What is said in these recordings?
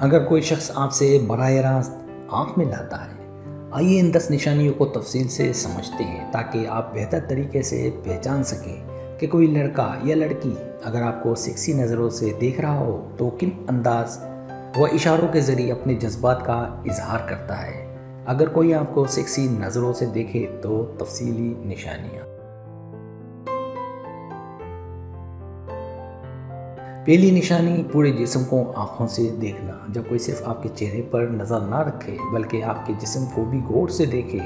اگر کوئی شخص آپ سے براہ راست آنکھ میں لاتا ہے، آئیے ان 10 نشانیوں کو تفصیل سے سمجھتے ہیں تاکہ آپ بہتر طریقے سے پہچان سکیں کہ کوئی لڑکا یا لڑکی اگر آپ کو سیکسی نظروں سے دیکھ رہا ہو تو کن انداز و اشاروں کے ذریعے اپنے جذبات کا اظہار کرتا ہے۔ اگر کوئی آپ کو سیکسی نظروں سے دیکھے تو تفصیلی نشانیاں۔ پہلی نشانی، پورے جسم کو آنکھوں سے دیکھنا۔ جب کوئی صرف آپ کے چہرے پر نظر نہ رکھے بلکہ آپ کے جسم کو بھی غور سے دیکھے،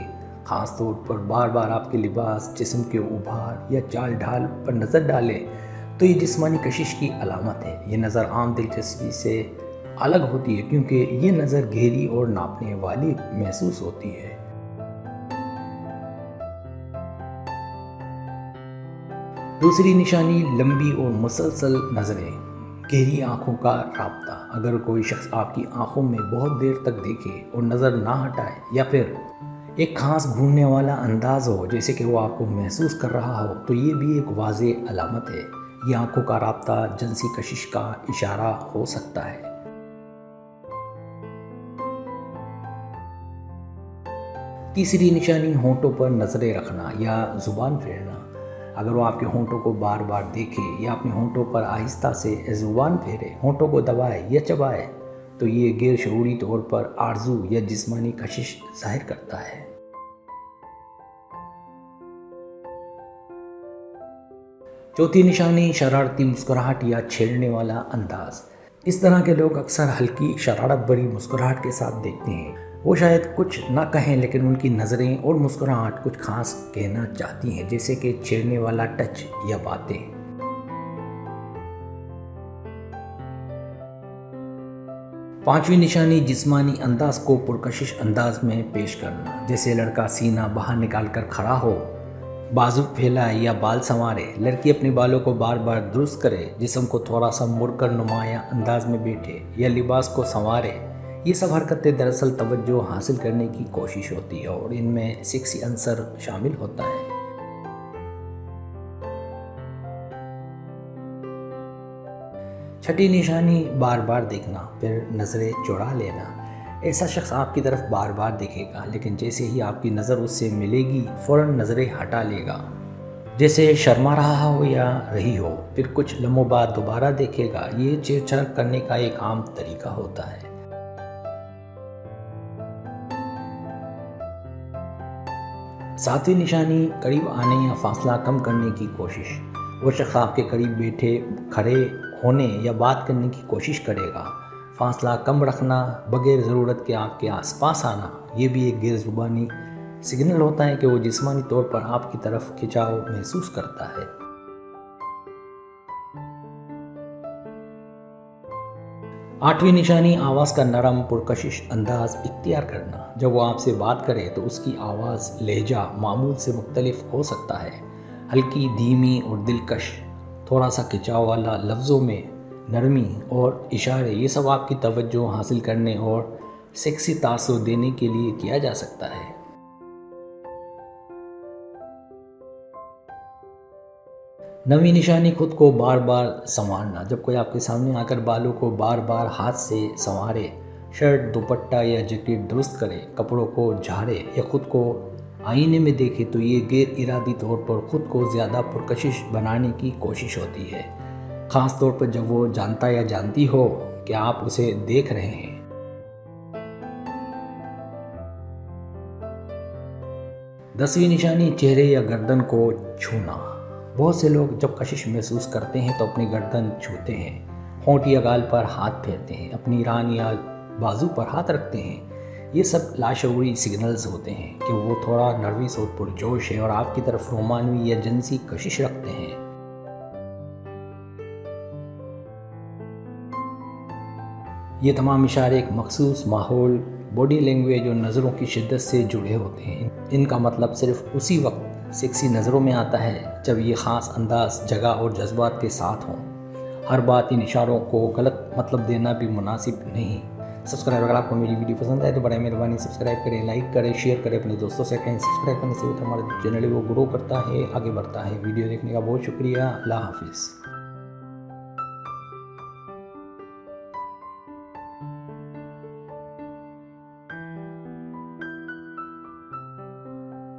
خاص طور پر بار بار آپ کے لباس، جسم کے ابھار یا چال ڈھال پر نظر ڈالے تو یہ جسمانی کشش کی علامت ہے۔ یہ نظر عام دلچسپی سے الگ ہوتی ہے کیونکہ یہ نظر گہری اور ناپنے والی محسوس ہوتی ہے۔ دوسری نشانی، لمبی اور مسلسل نظریں، گہری آنکھوں کا رابطہ۔ اگر کوئی شخص آپ کی آنکھوں میں بہت دیر تک دیکھے اور نظر نہ ہٹائے یا پھر ایک خاص گھورنے والا انداز ہو جیسے کہ وہ آپ کو محسوس کر رہا ہو تو یہ بھی ایک واضح علامت ہے۔ یہ آنکھوں کا رابطہ جنسی کشش کا اشارہ ہو سکتا ہے۔ تیسری نشانی، ہونٹوں پر نظریں رکھنا یا زبان پھیرنا۔ اگر وہ آپ کے ہونٹوں کو بار بار دیکھے یا اپنے ہونٹوں پر آہستہ سے زبان پھیرے، ہونٹوں کو دبائے یا چبائے تو یہ غیر شعوری طور پر آرزو یا جسمانی کشش ظاہر کرتا ہے۔ چوتھی نشانی، شرارتی مسکراہٹ یا چھیڑنے والا انداز۔ اس طرح کے لوگ اکثر ہلکی شرارت بھری مسکراہٹ کے ساتھ دیکھتے ہیں۔ وہ شاید کچھ نہ کہیں لیکن ان کی نظریں اور مسکراہٹ کچھ خاص کہنا چاہتی ہیں، جیسے کہ چھیڑنے والا ٹچ یا باتیں۔ پانچویں نشانی، جسمانی انداز کو پرکشش انداز میں پیش کرنا۔ جیسے لڑکا سینہ باہر نکال کر کھڑا ہو، بازو پھیلائے یا بال سنوارے، لڑکی اپنے بالوں کو بار بار درست کرے، جسم کو تھوڑا سا مڑ کر نمایاں انداز میں بیٹھے یا لباس کو سنوارے۔ یہ سب حرکتیں دراصل توجہ حاصل کرنے کی کوشش ہوتی ہے اور ان میں سیکسی عنصر شامل ہوتا ہے۔ چھٹی نشانی، بار بار دیکھنا پھر نظریں چرا لینا۔ ایسا شخص آپ کی طرف بار بار دیکھے گا لیکن جیسے ہی آپ کی نظر اس سے ملے گی فوراً نظریں ہٹا لے گا، جیسے شرما رہا ہو یا رہی ہو، پھر کچھ لمحوں بعد دوبارہ دیکھے گا۔ یہ چھیڑ چھاڑ کرنے کا ایک عام طریقہ ہوتا ہے۔ ساتویں نشانی، قریب آنے یا فاصلہ کم کرنے کی کوشش۔ وہ شخص آپ کے قریب بیٹھے، کھڑے ہونے یا بات کرنے کی کوشش کرے گا۔ فاصلہ کم رکھنا، بغیر ضرورت کے آپ کے آس پاس آنا، یہ بھی ایک غیر زبانی سگنل ہوتا ہے کہ وہ جسمانی طور پر آپ کی طرف کھنچاؤ محسوس کرتا ہے۔ آٹھویں نشانی، آواز کا نرم پرکشش انداز اختیار کرنا۔ جب وہ آپ سے بات کرے تو اس کی آواز لہجہ معمول سے مختلف ہو سکتا ہے، ہلکی، دھیمی اور دلکش، تھوڑا سا کھنچاؤ والا، لفظوں میں نرمی اور اشارے، یہ سب آپ کی توجہ حاصل کرنے اور سیکسی تاثر دینے کے لیے کیا جا سکتا ہے۔ نویں نشانی، خود کو بار بار سنوارنا۔ جب کوئی آپ کے سامنے آ کر بالوں کو بار بار ہاتھ سے سنوارے، شرٹ، دوپٹہ یا جیکٹ درست کرے، کپڑوں کو جھاڑے یا خود کو آئینے میں دیکھے تو یہ غیر ارادی طور پر خود کو زیادہ پرکشش بنانے کی کوشش ہوتی ہے، خاص طور پر جب وہ جانتا یا جانتی ہو کہ آپ اسے دیکھ رہے ہیں۔ 10ویں نشانی، چہرے یا گردن کو چھونا۔ بہت سے لوگ جب کشش محسوس کرتے ہیں تو اپنی گردن چھوتے ہیں، ہونٹ یا گال پر ہاتھ پھیرتے ہیں، اپنی ران یا بازو پر ہاتھ رکھتے ہیں۔ یہ سب لاشعوری سگنلز ہوتے ہیں کہ وہ تھوڑا نروس اور پرجوش ہے اور آپ کی طرف رومانوی یا جنسی کشش رکھتے ہیں۔ یہ تمام اشارے ایک مخصوص ماحول، باڈی لینگویج اور نظروں کی شدت سے جڑے ہوتے ہیں۔ ان کا مطلب صرف اسی وقت سیکسی نظروں میں آتا ہے جب یہ خاص انداز، جگہ اور جذبات کے ساتھ ہوں۔ ہر بات ان اشاروں کو غلط مطلب دینا بھی مناسب نہیں۔ سبسکرائب، اگر آپ کو میری ویڈیو پسند آئے تو برائے مہربانی سبسکرائب کریں، لائک کریں، شیئر کریں، اپنے دوستوں سے کہیں۔ سبسکرائب کرنے سے ہمارا چینل وہ گرو کرتا ہے، آگے بڑھتا ہے۔ ویڈیو دیکھنے کا بہت شکریہ۔ اللہ حافظ۔